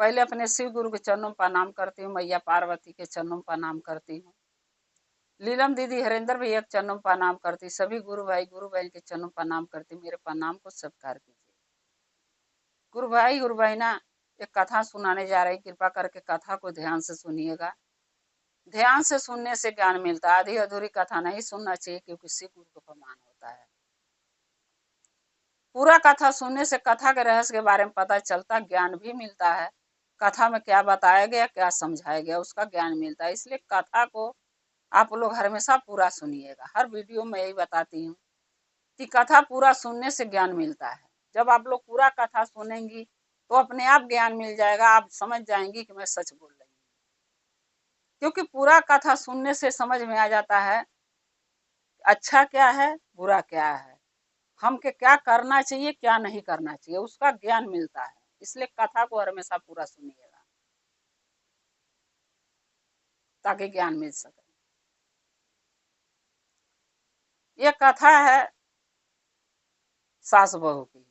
पहले अपने शिव गुरु के चरणों में प्रणाम करती हूँ, मैया पार्वती के चरणों में प्रणाम करती हूँ, लीलम दीदी हरेंद्र भैया के चरणों में प्रणाम करती, सभी गुरु भाई गुरु बहन के चरणों में प्रणाम करती। मेरे प्रणाम को स्वीकार कीजिए। गुरु भाई गुरु बहना, एक कथा सुनाने जा रही, कृपा करके कथा को ध्यान से सुनिएगा। ध्यान से सुनने से ज्ञान मिलता है। आधी अधूरी कथा नहीं सुनना चाहिए, क्योंकि शिव गुरु को अपमान होता है। पूरा कथा सुनने से कथा के रहस्य के बारे में पता चलता, ज्ञान भी मिलता है। कथा में क्या बताया गया, क्या समझाया गया, उसका ज्ञान मिलता है। इसलिए कथा को आप लोग हमेशा पूरा सुनिएगा। हर वीडियो में यही बताती हूँ कि कथा पूरा सुनने से ज्ञान मिलता है। जब आप लोग पूरा कथा सुनेंगी तो अपने आप ज्ञान मिल जाएगा। आप समझ जाएंगी कि मैं सच बोल रही हूँ, क्योंकि पूरा कथा सुनने से समझ में आ जाता है अच्छा क्या है, बुरा क्या है, हमके क्या करना चाहिए, क्या नहीं करना चाहिए, उसका ज्ञान मिलता है। इसलिए कथा को हमेशा पूरा सुनिएगा ताकि ज्ञान मिल सके। ये कथा है सास बहू की।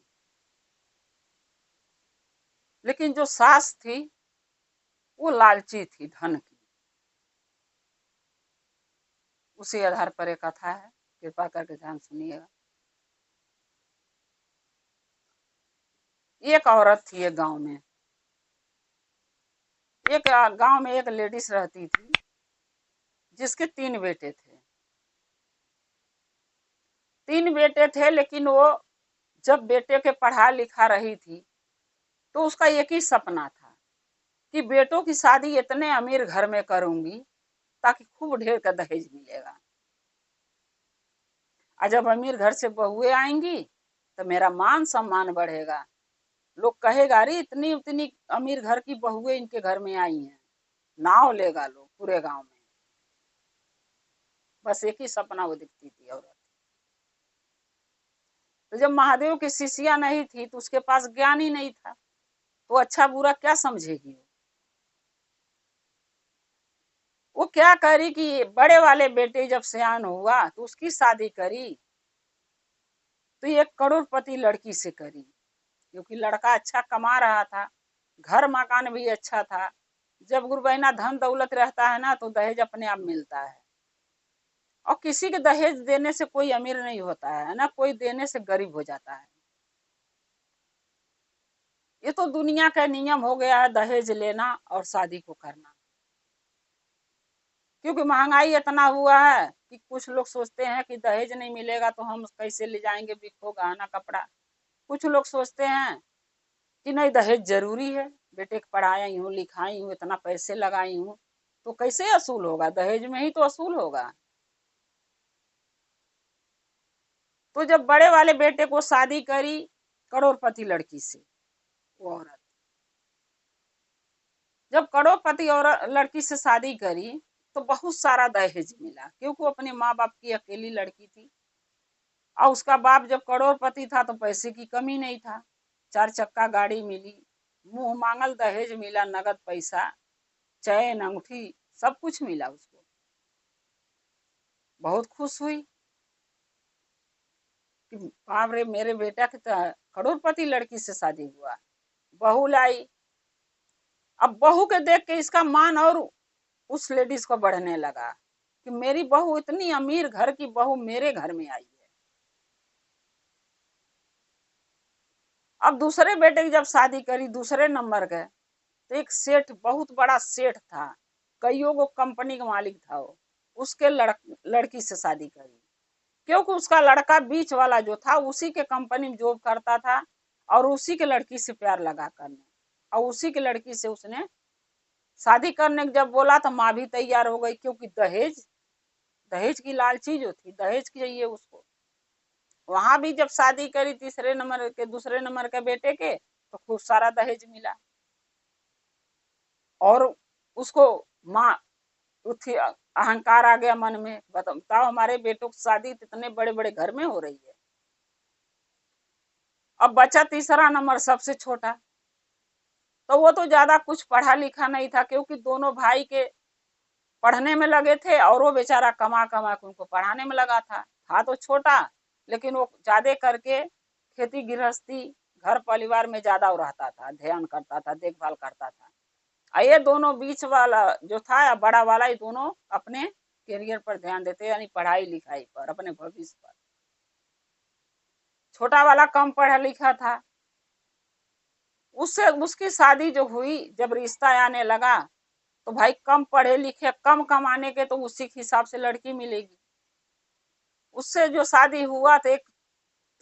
लेकिन जो सास थी वो लालची थी, धन की। उसी आधार पर एक कथा है, कृपा करके ध्यान सुनिएगा। एक औरत थी एक गांव में। एक गांव में एक लेडीज रहती थी जिसके 3 बेटे थे। 3 बेटे थे, लेकिन वो जब बेटे के पढ़ा लिखा रही थी तो उसका एक ही सपना था कि बेटों की शादी इतने अमीर घर में करूंगी ताकि खूब ढेर का दहेज मिलेगा, और जब अमीर घर से बहुएं आएंगी तो मेरा मान सम्मान बढ़ेगा। लोग कहेगा अरे इतनी इतनी अमीर घर की बहुएं इनके घर में आई हैं, नाव लेगा लोग पूरे गांव में। बस एक ही सपना वो दिखती थी औरत। तो जब महादेव की शिष्या नहीं थी तो उसके पास ज्ञान ही नहीं था, तो अच्छा बुरा क्या समझेगी वो क्या करी कि बड़े वाले बेटे जब सयान हुआ तो उसकी शादी करी, तो एक करोड़पति लड़की से करी, क्योंकि लड़का अच्छा कमा रहा था, घर मकान भी अच्छा था। जब गुरु बहना धन दौलत रहता है ना तो दहेज अपने आप मिलता है। और किसी के दहेज देने से कोई अमीर नहीं होता है ना, कोई देने से गरीब हो जाता है। ये तो दुनिया का नियम हो गया है, दहेज लेना और शादी को करना। क्योंकि महंगाई इतना हुआ है कि कुछ लोग सोचते हैं कि दहेज नहीं मिलेगा तो हम कैसे ले जाएंगे बिको गहना कपड़ा। कुछ लोग सोचते हैं कि नहीं दहेज जरूरी है, बेटे को पढ़ाई हूँ लिखाई हूँ इतना पैसे लगाई हूँ तो कैसे असूल होगा, दहेज में ही तो असूल होगा। तो जब बड़े वाले बेटे को शादी करी करोड़पति लड़की से, वो औरत जब करोड़पति और लड़की से शादी करी तो बहुत सारा दहेज मिला, क्योंकि वो अपने माँ बाप की अकेली लड़की थी। और उसका बाप जब करोड़पति था तो पैसे की कमी नहीं था, 4 चक्का गाड़ी मिली, मुंह मांगल दहेज मिला, नगद पैसा, चैन अंगूठी सब कुछ मिला उसको। बहुत खुश हुई कि बाप रे मेरे बेटा के तो करोड़पति लड़की से शादी हुआ। बहू लाई। अब बहू के देख के इसका मान और उस लेडीज को बढ़ने लगा कि मेरी बहू इतनी अमीर घर की बहू मेरे घर में आई है। अब दूसरे बेटे की जब शादी करी दूसरे नंबर के, तो एक सेठ, बहुत बड़ा सेठ था, कईयों को कंपनी का मालिक था वो, उसके लड़की से शादी करी, क्योंकि उसका लड़का बीच वाला जो था उसी के कंपनी में जॉब करता था और उसी के लड़की से प्यार लगा करने, और उसी के लड़की से उसने शादी करने जब बोला तो माँ भी तैयार हो गई, क्योंकि दहेज दहेज की लालची जो थी, दहेज की चाहिए उसको। वहां भी जब शादी करी तीसरे नंबर के दूसरे नंबर के बेटे के तो खूब सारा दहेज मिला। और उसको माँ उठी, अहंकार आ गया मन में, बताओ हमारे बेटों की शादी इतने बड़े बड़े घर में हो रही है। अब बचा तीसरा नंबर सबसे छोटा, तो वो तो ज्यादा कुछ पढ़ा लिखा नहीं था, क्योंकि दोनों भाई के पढ़ने में लगे थे और वो बेचारा कमा कमा के उनको पढ़ाने में लगा था तो छोटा, लेकिन वो ज्यादा करके खेती गृहस्थी घर परिवार में ज्यादा वो रहता था, ध्यान करता था, देखभाल करता था। और ये दोनों बीच वाला जो था, बड़ा वाला, ये दोनों अपने करियर पर ध्यान देते, यानी पढ़ाई लिखाई पर, अपने भविष्य पर। छोटा वाला कम पढ़ा लिखा था, उससे उसकी शादी जो हुई, जब रिश्ता आने लगा तो भाई कम पढ़े लिखे, कम कमाने के, तो उसी के हिसाब से लड़की मिलेगी। उससे जो शादी हुआ तो एक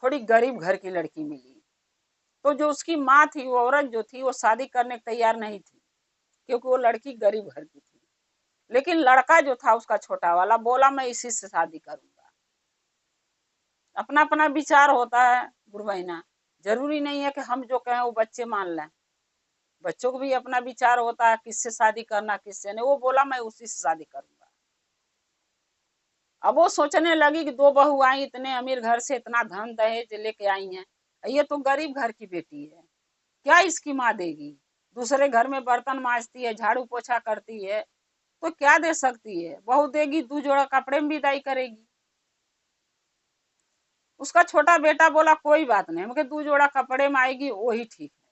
थोड़ी गरीब घर की लड़की मिली। तो जो उसकी माँ थी, वो औरत जो थी, वो शादी करने को तैयार नहीं थी, क्योंकि वो लड़की गरीब घर की थी। लेकिन लड़का जो था उसका छोटा वाला बोला मैं इसी से शादी करूंगा। अपना अपना विचार होता है गुरबहिना, जरूरी नहीं है कि हम जो कहें वो बच्चे मान लें। बच्चों को भी अपना विचार होता है, किससे शादी करना किससे नहीं। वो बोला मैं उसी से शादी करूंगा। अब वो सोचने लगी कि दो बहू आई इतने अमीर घर से, इतना धन दहेज लेके आई हैं, ये तो गरीब घर की बेटी है, क्या इसकी माँ देगी? दूसरे घर में बर्तन मांजती है, झाड़ू पोछा करती है, तो क्या दे सकती है? बहू देगी 2 जोड़ा कपड़े में विदाई करेगी। उसका छोटा बेटा बोला कोई बात नहीं, मगर 2 जोड़ा कपड़े में आएगी वही ठीक है।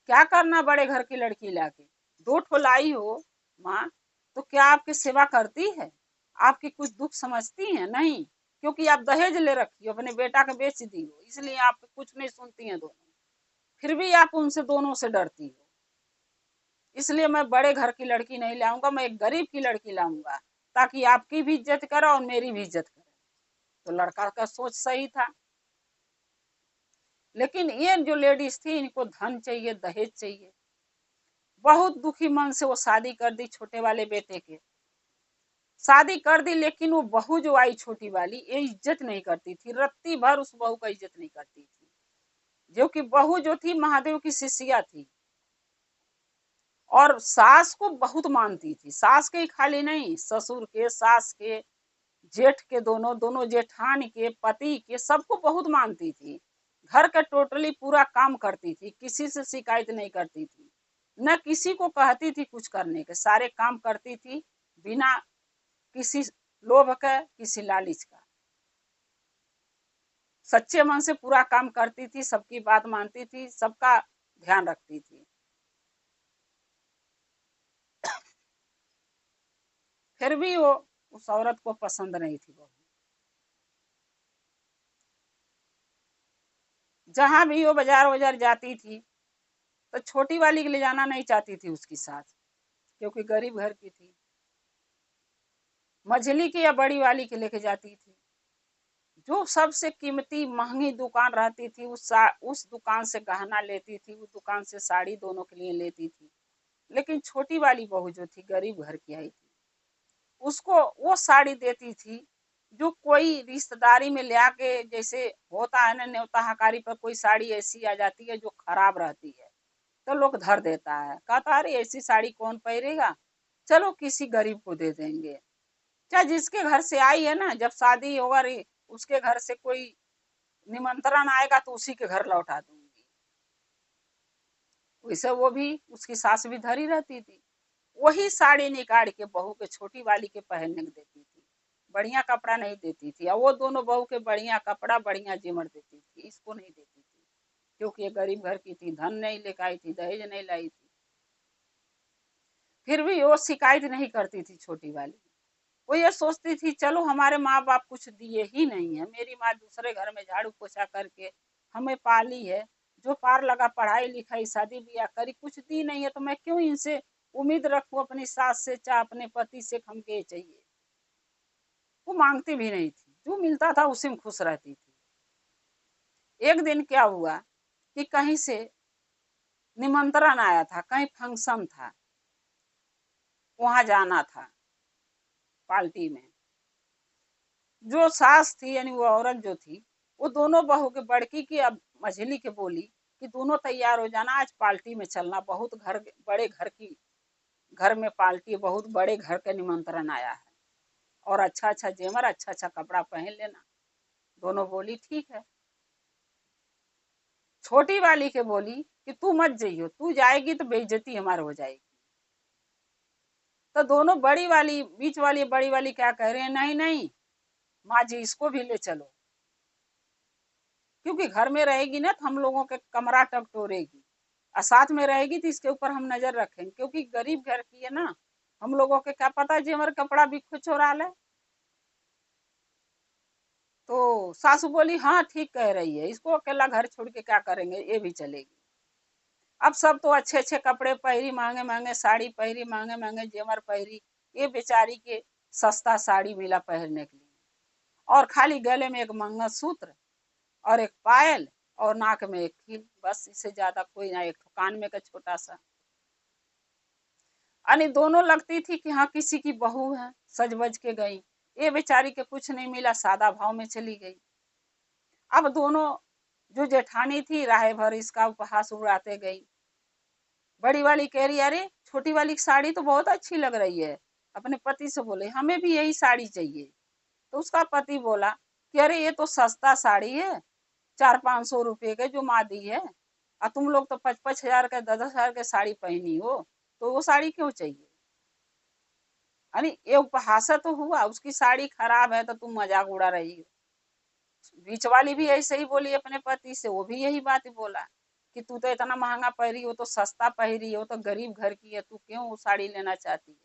क्या करना बड़े घर की लड़की लाके, 2 ठो लाई हो माँ, तो क्या आपकी सेवा करती है? आपकी कुछ दुख समझती है? नहीं, क्योंकि आप दहेज ले रखी हो, अपने बेटा के बेच दी हो, इसलिए आप कुछ नहीं सुनती हैं दोनों। फिर भी आप उनसे दोनों से डरती हो। इसलिए मैं बड़े घर की लड़की नहीं लाऊंगा, मैं एक गरीब की लड़की लाऊंगा, ताकि आपकी भी इज्जत करे और मेरी भी इज्जत करे। तो लड़का का सोच सही था। लेकिन ये जो लेडीज थी, इनको धन चाहिए, दहेज चाहिए। बहुत दुखी मन से वो शादी कर दी छोटे वाले बेटे के। शादी कर दी, लेकिन वो बहू जो आई छोटी वाली, ये इज्जत नहीं करती थी, रत्ती भर उस बहू का इज्जत नहीं करती थी। जो कि बहू जो थी महादेव की शिष्या थी, और सास को बहुत मानती थी। सास के ही खाली नहीं, ससुर के, सास के, जेठ के, दोनों दोनों जेठान के, पति के, सबको बहुत मानती थी। घर का टोटली पूरा काम करती थी, किसी से शिकायत नहीं करती थी, न किसी को कहती थी कुछ करने के, सारे काम करती थी बिना किसी लोभ का, किसी लालच का। सच्चे मन से पूरा काम करती थी, सबकी बात मानती थी, सबका ध्यान रखती थी। फिर भी वो उस औरत को पसंद नहीं थी। वो जहां भी वो बाजार बाजार जाती थी, तो छोटी वाली के ले जाना नहीं चाहती थी उसकी साथ, क्योंकि गरीब घर की थी। मझली की या बड़ी वाली के लेके जाती थी। जो सबसे कीमती महंगी दुकान रहती थी, उस दुकान से गहना लेती थी, उस दुकान से साड़ी दोनों के लिए लेती थी। लेकिन छोटी वाली बहू जो थी, गरीब घर की आई थी, उसको वो साड़ी देती थी जो कोई रिश्तेदारी में ले आके, जैसे होता है ना न्योता हकारी पर, कोई साड़ी ऐसी आ जाती है जो खराब रहती है, तो लोग धर देता है, कहता अरे ऐसी साड़ी कौन पहनेगा, चलो किसी गरीब को दे देंगे। चाहे जिसके घर से आई है ना, जब शादी होगा उसके घर से कोई निमंत्रण आएगा तो उसी के घर लौटा दूंगी। वैसे वो भी, उसकी सास भी धरी रहती थी। वही साड़ी निकाल के बहू के छोटी वाली के पहनने को देती थी, बढ़िया कपड़ा नहीं देती थी। और वो दोनों बहू के बढ़िया कपड़ा, बढ़िया जेवर देती थी, इसको नहीं देती थी, क्योंकि ये गरीब घर की थी, धन नहीं लेकर आई थी, दहेज नहीं लाई थी। फिर भी वो शिकायत नहीं करती थी छोटी वाली। वो ये सोचती थी चलो हमारे माँ बाप कुछ दिए ही नहीं है, मेरी माँ दूसरे घर में झाड़ू पोछा करके हमें पाली है, जो पार लगा पढ़ाई लिखाई शादी ब्याह करी, कुछ दी नहीं है, तो मैं क्यों इनसे उम्मीद रखूं अपनी सास से, चाहे अपने पति से हमके ये चाहिए। वो मांगती भी नहीं थी, जो मिलता था उसी में खुश रहती थी। एक दिन क्या हुआ कि कहीं से निमंत्रण आया था, कहीं फंक्शन था, वहां जाना था पार्टी में। जो सास थी, यानी वो औरत जो थी, वो दोनों बहू के, बड़की की अब मझली के बोली कि दोनों तैयार हो जाना, आज पार्टी में चलना, बहुत घर, बड़े घर की, घर में पार्टी, बहुत बड़े घर का निमंत्रण आया है, और अच्छा अच्छा जेवर, अच्छा अच्छा कपड़ा पहन लेना। दोनों बोली ठीक है। छोटी वाली के बोली कि तू मत जाइयो, तू जाएगी तो बेइज्जती हमारी हो जाएगी। तो दोनों, बड़ी वाली, बीच वाली, बड़ी वाली क्या कह रहे हैं, नहीं नहीं माँ जी, इसको भी ले चलो। क्योंकि घर में रहेगी ना तो हम लोगों के कमरा टकटोरेगी, और साथ में रहेगी तो इसके ऊपर हम नजर रखेंगे, क्योंकि गरीब घर की है ना, हम लोगों के क्या पता जेवर कपड़ा भी खुद चुरा ले। तो सासू बोली हाँ ठीक कह रही है, इसको अकेला घर छोड़ के क्या करेंगे, ये भी चलेगी। अब सब तो अच्छे अच्छे कपड़े पहरी, महंगे महंगे साड़ी पहरी, महंगे महंगे जेवर पहरी, ये बेचारी के सस्ता साड़ी मिला पहनने के लिए, और खाली गले में एक मंगलसूत्र और एक पायल और नाक में एक कील, बस इससे ज्यादा कोई ना, एक कान में का छोटा सा। यानी दोनों लगती थी कि हाँ किसी की बहू है, सज बज के गई। ये बेचारी के कुछ नहीं मिला, सादा भाव में चली गई। अब दोनों, जो जेठानी थी राह भर इसका उपहास उड़ाते गई। बड़ी वाली कह रही अरे छोटी वाली की साड़ी तो बहुत अच्छी लग रही है, अपने पति से बोले हमें भी यही साड़ी चाहिए। तो उसका पति बोला कि अरे ये तो सस्ता साड़ी है, 400-500 रुपये के जो माँ दी है, और तुम लोग तो 5-5 हजार के 10-10 हजार के साड़ी पहनी हो, तो वो साड़ी क्यों चाहिए। यानी ये उपहास तो हुआ, उसकी साड़ी खराब है तो तुम मजाक उड़ा रही हो। बीच वाली भी ऐसे ही बोली अपने पति से, वो भी यही बात बोला कि तू तो इतना महंगा पहरी हो, तो सस्ता पहरी हो, तो गरीब घर की है, तू क्यों वो साड़ी लेना चाहती है।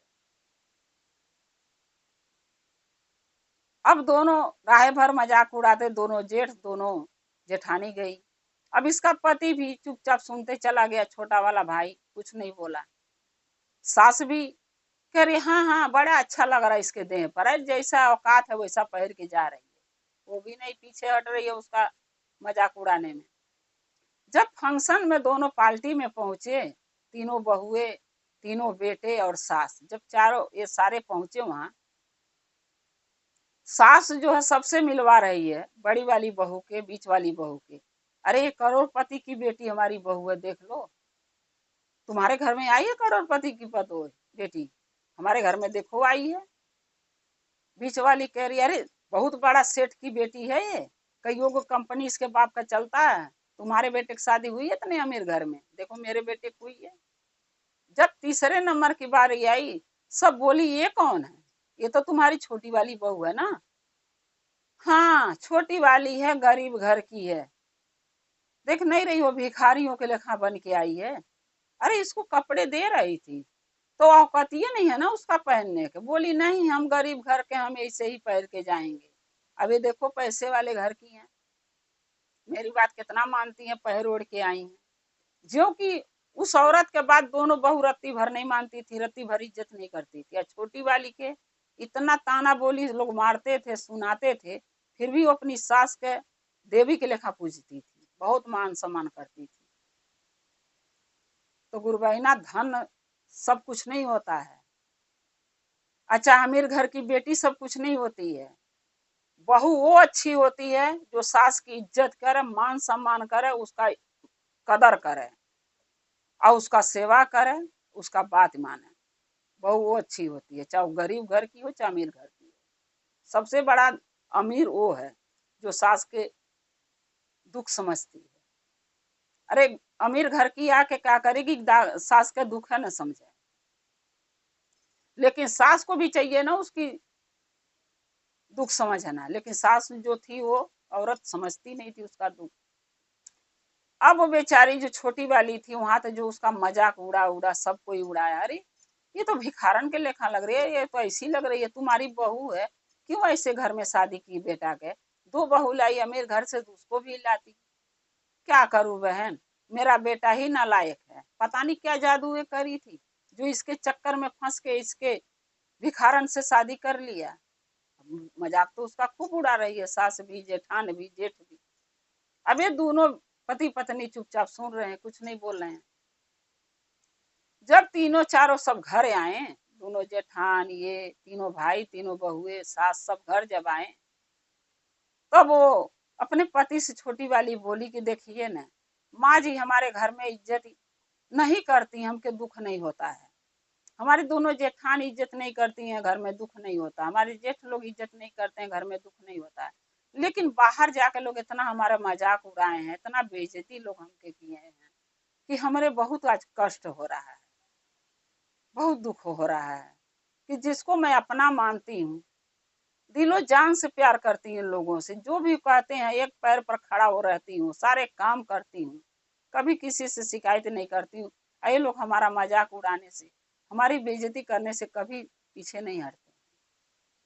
अब दोनों राह भर मजाक उड़ाते, दोनों जेठ, दोनों जेठानी गई। अब इसका पति भी चुपचाप सुनते चला गया, छोटा वाला भाई कुछ नहीं बोला। सास भी कह रही हाँ हाँ बड़ा अच्छा लग रहा है इसके देह पर, है जैसा औकात है वैसा पहन के जा रही है, वो भी नहीं पीछे हट रही है उसका मजाक उड़ाने में। जब फंक्शन में दोनों पार्टी में पहुंचे, तीनों बहुए, तीनों बेटे और सास, जब चारों ये सारे पहुंचे वहां, सास जो है सबसे मिलवा रही है, बड़ी वाली बहू के, बीच वाली बहू के। अरे ये करोड़पति की बेटी हमारी बहू है, देख लो, तुम्हारे घर में आई है करोड़पति की पतो बेटी, हमारे घर में देखो आई है। बीच वाली कह रही अरे बहुत बड़ा सेठ की बेटी है ये, कईयों को कंपनी इसके बाप का चलता है, तुम्हारे बेटे की शादी हुई है इतने अमीर घर में, देखो मेरे बेटे की हुई है। जब तीसरे नंबर की बारी आई, सब बोली ये कौन है, ये तो तुम्हारी छोटी वाली बहू है ना। हाँ छोटी वाली है, गरीब घर की है, देख नहीं रही हो भिखारियों के लेखा बन के आई है। अरे इसको कपड़े दे रही थी, तो औकात ये नहीं है ना उसका पहनने के, बोली नहीं हम गरीब घर के, हम ऐसे ही पहन के जाएंगे। अभी देखो पैसे वाले घर की हैं, मेरी बात कितना मानती हैं, पहन ओढ़ के आई हैं। जो कि उस औरत के बाद दोनों बहू रत्ती भर नहीं मानती थी, रत्ती भर इज्जत नहीं करती थी, और छोटी वाली के इतना ताना बोली लोग मारते थे, सुनाते थे, फिर भी वो अपनी सास के देवी के लेखा पूजती थी, बहुत मान सम्मान करती थी। तो गुरुबहिना धन सब कुछ नहीं होता है, अच्छा अमीर घर की बेटी सब कुछ नहीं होती है। बहू वो अच्छी होती है जो सास की इज्जत करे, मान सम्मान करे, उसका कदर करे और उसका सेवा करे, उसका बात माने। बहू वो अच्छी होती है, चाहे वो गरीब घर की हो चाहे अमीर घर की हो। सबसे बड़ा अमीर वो है जो सास के दुख समझती है। अरे अमीर घर की आके क्या करेगी, सास का दुख है ना समझे, लेकिन सास को भी चाहिए ना उसकी दुख समझना, लेकिन सास जो थी वो औरत समझती नहीं थी उसका दुख। अब वो बेचारी जो छोटी वाली थी वहां तो जो उसका मजाक उड़ा उड़ा सब कोई उड़ाया, अरे ये तो भिखारन के लेखा लग रही है, ये तो ऐसी लग रही है, तुम्हारी बहू है, क्यों ऐसे घर में शादी की बेटा के, दो बहू लाई अमीर घर से तो उसको भी लाती। क्या करूं बहन, मेरा बेटा ही नालायक है, पता नहीं क्या जादू ये करी थी जो इसके चक्कर में फंस के इसके भिखारन से शादी कर लिया। मजाक तो उसका खूब उड़ा रही है, सास भी, जेठान भी, जेठ भी। अब ये दोनों पति पत्नी चुपचाप सुन रहे हैं, कुछ नहीं बोल रहे हैं। जब तीनों चारों सब घर आए, दोनों जेठान, ये तीनों भाई, तीनों बहुए, सास, सब घर जब आए, तब वो अपने पति से छोटी वाली बोली कि देखिए ना माँ जी हमारे घर में इज्जत नहीं करती, हमके दुख नहीं होता है, हमारे दोनों जेठान इज्जत नहीं करती हैं, घर में दुख नहीं होता, हमारे जेठ लोग इज्जत नहीं करते हैं, घर में दुख नहीं होता है। लेकिन बाहर जाके लोग इतना हमारा मजाक उड़ाए हैं, इतना बेइज्जती लोग हमके किए हैं कि हमारे बहुत आज कष्ट हो रहा है, बहुत दुख हो रहा है कि जिसको मैं अपना मानती हूँ, दिलो जान से प्यार करती हूँ लोगों से, जो भी कहते हैं एक पैर पर खड़ा हो रहती हूँ, सारे काम करती हूँ, कभी किसी से शिकायत नहीं करती हूँ। ये लोग हमारा मजाक उड़ाने से, हमारी बेइज्जती करने से कभी पीछे नहीं हटते।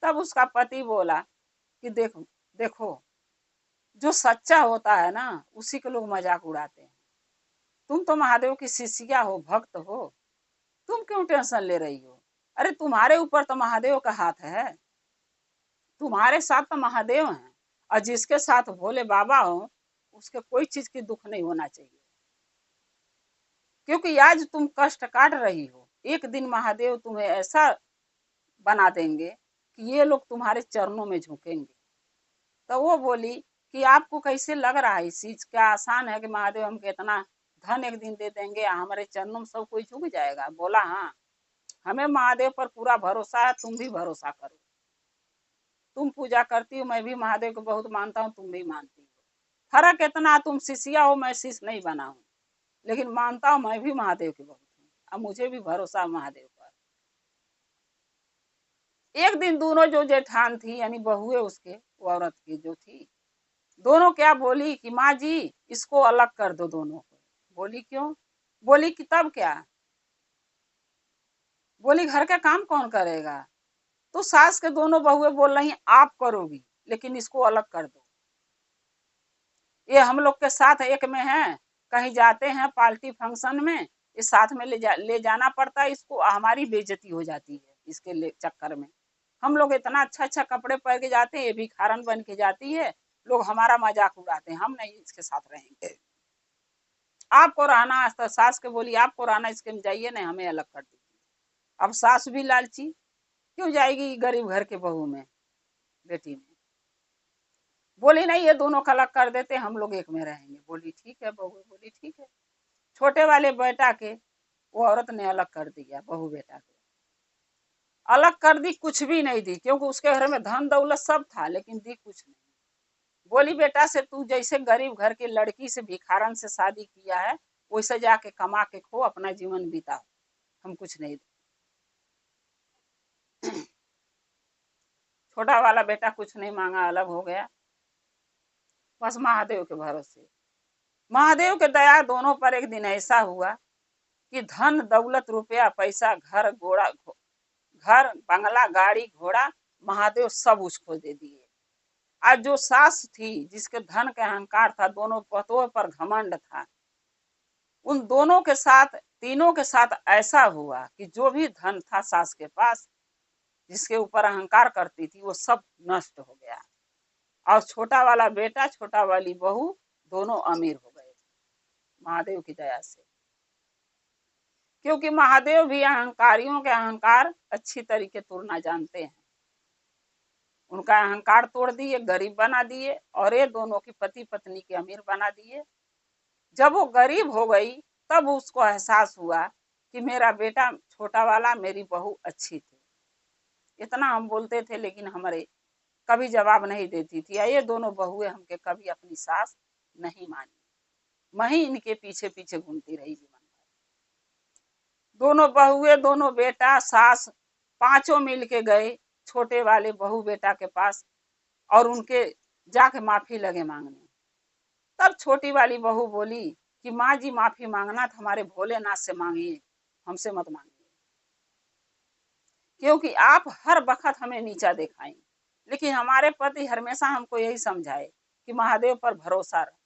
तब उसका पति बोला कि देखो देखो, जो सच्चा होता है ना उसी के लोग मजाक उड़ाते हैं। तुम तो महादेव की शिष्या हो, भक्त हो, तुम क्यों टेंशन ले रही हो? अरे तुम्हारे ऊपर तो महादेव का हाथ है, तुम्हारे साथ तो महादेव हैं, और जिसके साथ भोले बाबा हो उसके कोई चीज की दुख नहीं होना चाहिए। क्योंकि आज तुम कष्ट काट रही हो, एक दिन महादेव तुम्हें ऐसा बना देंगे कि ये लोग तुम्हारे चरणों में झुकेंगे। तो वो बोली कि आपको कैसे लग रहा है इस चीज, क्या आसान है कि महादेव हमको इतना धन एक दिन दे देंगे, हमारे चरणों में सब कोई झुक जाएगा? बोला हाँ, हमें महादेव पर पूरा भरोसा है, तुम भी भरोसा करो। तुम पूजा करती हो, मैं भी महादेव को बहुत मानता हूँ, तुम भी मानती हो। फर्क इतना, तुम शिष्या हो, मैं शिष्य नहीं बना हूँ, लेकिन मानता हूँ मैं भी महादेव की बहुत हूँ, अब मुझे भी भरोसा है महादेव पर। एक दिन दोनों जो जेठान थी यानी बहुए उसके, वो औरत की जो थी, दोनों क्या बोली कि माँ जी इसको अलग कर दो दोनों को। बोली क्यों? बोली कि तब क्या? बोली घर का काम कौन करेगा? तो सास के दोनों बहुए बोल रही आप करोगी, लेकिन इसको अलग कर दो। ये हम लोग के साथ एक में है, कहीं जाते हैं पार्टी फंक्शन में, ये साथ में ले जाना पड़ता है इसको, हमारी बेइज्जती हो जाती है इसके चक्कर में। हम लोग इतना अच्छा अच्छा कपड़े पहन के जाते हैं, ये भिखारन बन के जाती है, लोग हमारा मजाक उड़ाते हैं, हम नहीं इसके साथ रहेंगे। आपको रहना, तो सास के बोली आपको रहना इसके में जाइए, नहीं हमें अलग कर दीजिए। अब सास भी लालची, क्यों जाएगी गरीब घर के बहू में, बेटी में। बोली नहीं ये दोनों का अलग कर देते, हम लोग एक में रहेंगे। बोली ठीक है, बहू बोली ठीक है। छोटे वाले बेटा के वो औरत ने अलग कर दिया, बहू बेटा के अलग कर दी, कुछ भी नहीं दी, क्योंकि उसके घर में धन दौलत सब था, लेकिन दी कुछ नहीं। बोली बेटा से तू जैसे गरीब घर की लड़की से भिखारन से शादी किया है, वैसे जाके कमा के खो, अपना जीवन बिता, हम कुछ नहीं दे। छोटा वाला बेटा कुछ नहीं मांगा, अलग हो गया, बस महादेव के भरोसे। महादेव के दया दोनों पर एक दिन ऐसा हुआ कि धन दौलत रुपया पैसा घर घोड़ा, घर बंगला गाड़ी घोड़ा महादेव सब उसको दे दिए। आज जो सास थी जिसके धन का अहंकार था, दोनों पतों पर घमंड था, उन दोनों के साथ, तीनों के साथ ऐसा हुआ कि जो भी धन था सास के पास, जिसके ऊपर अहंकार करती थी, वो सब नष्ट हो गया। और छोटा वाला बेटा छोटा वाली बहू दोनों अमीर हो गए महादेव की दया से। क्योंकि महादेव भी अहंकारियों के अहंकार अच्छी तरीके तोड़ना जानते हैं। उनका अहंकार तोड़ दिए, गरीब बना दिए, और ये दोनों की पति पत्नी के अमीर बना दिए। जब वो गरीब हो गई तब उसको एहसास हुआ कि मेरा बेटा छोटा वाला, मेरी बहू अच्छी थी, इतना हम बोलते थे लेकिन हमारे कभी जवाब नहीं देती थी। ये दोनों बहुएं हमके कभी अपनी सास नहीं मानी, मैं ही इनके पीछे पीछे घूमती रही जीवन भर। दोनों बहुएं, दोनों बेटा सास पांचों मिल के गए छोटे वाले बहू बेटा के पास, और उनके जाके माफी लगे मांगने। तब छोटी वाली बहू बोली कि माँ जी माफी मांगना तो हमारे भोलेनाथ से मांगिए, हमसे मत मांगिए, क्योंकि आप हर वक्त हमें नीचा दिखाएं। लेकिन हमारे पति हमेशा हमको यही समझाए कि महादेव पर भरोसा रहे।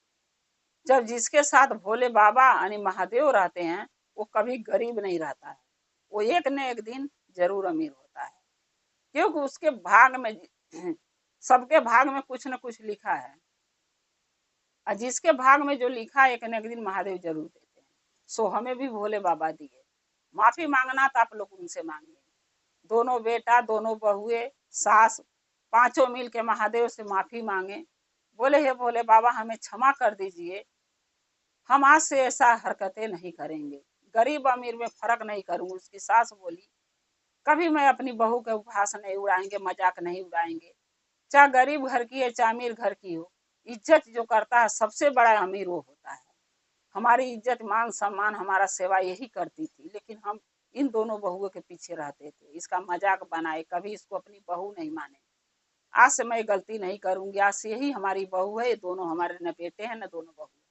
जब जिसके साथ भोले बाबा यानी महादेव रहते हैं, वो कभी गरीब नहीं रहता है, वो एक न एक दिन जरूर अमीर होता है। क्योंकि उसके भाग में, सबके भाग में कुछ न कुछ लिखा है, और जिसके भाग में जो लिखा है एक न एक दिन महादेव जरूर देते हैं। सो हमें भी भोले बाबा दिए। माफी मांगना तो आप लोग उनसे मांगिए। दोनों बेटा, दोनों बहुए, सास, पांचों मिल के महादेव से माफी मांगे। बोले हे भोले बाबा हमें क्षमा कर दीजिए, हम आज से ऐसा हरकतें नहीं करेंगे, गरीब अमीर में फर्क नहीं करूंगी। उसकी सास बोली कभी मैं अपनी बहू के उपहास नहीं उड़ाएंगे, मजाक नहीं उड़ाएंगे, चाहे गरीब घर की है चाहे अमीर घर की हो, इज्जत जो करता है सबसे बड़ा अमीर वो होता है। हमारी इज्जत मान सम्मान हमारा सेवा यही करती थी, लेकिन हम इन दोनों बहुओं के पीछे रहते थे, इसका मजाक बनाए, कभी इसको अपनी बहू नहीं माने। आज से मैं गलती नहीं करूंगी, आज से यही हमारी बहू है, ये दोनों हमारे न बेटे हैं न दोनों बहू है,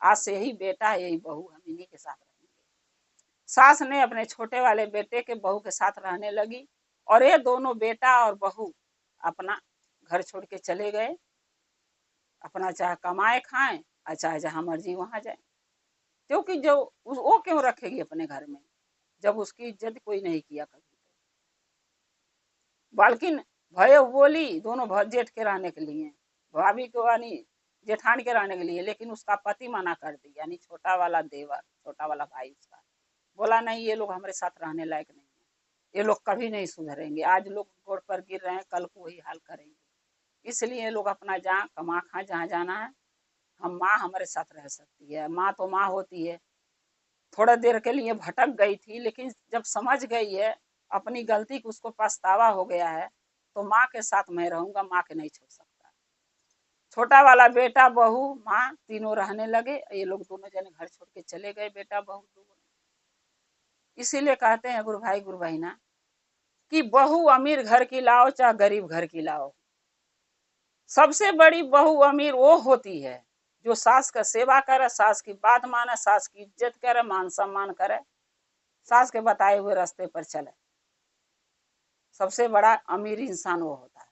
आज से यही बेटा है यही बहू, हम इन्हीं के साथ रहेंगे। सास ने अपने छोटे वाले बेटे के बहू के साथ रहने लगी और ये दोनों बेटा और बहू अपना घर छोड़ के चले गए, अपना चाहे कमाए खाएं और चाहे जहां मर्जी वहां जाए, क्योंकि जो वो क्यों रखेगी अपने घर में जब उसकी इज्जत कोई नहीं किया कभी। बाल्किन भय बोली दोनों जेठ के रहने के लिए, भाभी को यानी जेठान के रहने के लिए, लेकिन उसका पति मना कर दी, यानी छोटा वाला देवर, छोटा वाला भाई उसका बोला नहीं, ये लोग हमारे साथ रहने लायक नहीं है, ये लोग कभी नहीं सुधरेंगे, आज लोग गोड़ पर गिर रहे हैं कल को वही हाल करेंगे, इसलिए लोग अपना जहाँ कमा खा जहाँ जाना है, हम माँ हमारे साथ रह सकती है, माँ तो माँ होती है। थोड़ा देर के लिए भटक गई थी, लेकिन जब समझ गई है अपनी गलती को, उसको पछतावा हो गया है, तो माँ के साथ मैं रहूंगा, माँ के नहीं छोड़ सकता। छोटा वाला बेटा बहू माँ तीनों रहने लगे, ये लोग दोनों जने घर छोड़ के चले गए, बेटा बहू दोनों। इसीलिए कहते हैं गुरु भाई गुरु बहिना कि बहू अमीर घर की लाओ चाहे गरीब घर की लाओ, सबसे बड़ी बहू अमीर वो होती है जो सास का सेवा करे, सास की बात माने, सास की इज्जत करे, मान सम्मान करे, सास के बताए हुए रास्ते पर चले, सबसे बड़ा अमीर इंसान वो होता है।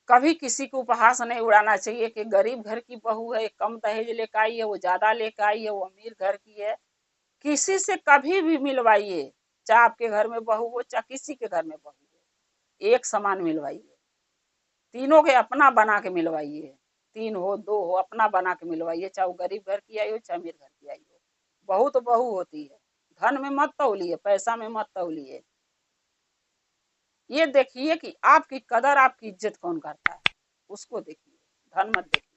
कभी किसी को उपहास नहीं उड़ाना चाहिए कि गरीब घर की बहू है, कम दहेज लेकर आई है, वो ज्यादा लेकर आई है, वो अमीर घर की है। किसी से कभी भी मिलवाइए, चाहे आपके घर में बहू हो चाहे किसी के घर में बहू हो, एक समान मिलवाइए, तीनों के अपना बना के मिलवाइए, तीन हो दो हो अपना बना के मिलवाइए, चाहे वो गरीब घर की आई हो चाहे अमीर घर की आई हो, बहू तो बहू होती है, धन में मत तौलिए, पैसा में मत तौलिए, ये देखिए कि आपकी कदर आपकी इज्जत कौन करता है, उसको देखिए, धन मत देखिए।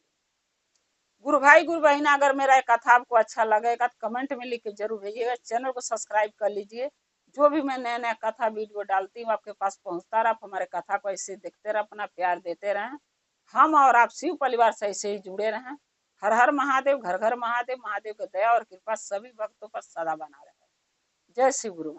गुरु भाई गुरु बहिना, अगर मेरा एक कथा आपको अच्छा लगेगा तो कमेंट में लिख के जरूर भेजिएगा, चैनल को सब्सक्राइब कर लीजिए, जो भी मैं नया नया कथा वीडियो डालती हूँ आपके पास पहुंचता रहा, आप हमारे कथा को ऐसे देखते रहे, अपना प्यार देते रहें, हम और आप शिव परिवार से ऐसे ही जुड़े रहें। हर हर महादेव, घर घर महादेव, महादेव की दया और कृपा सभी भक्तों पर सदा बना रहे। जय शिव गुरु।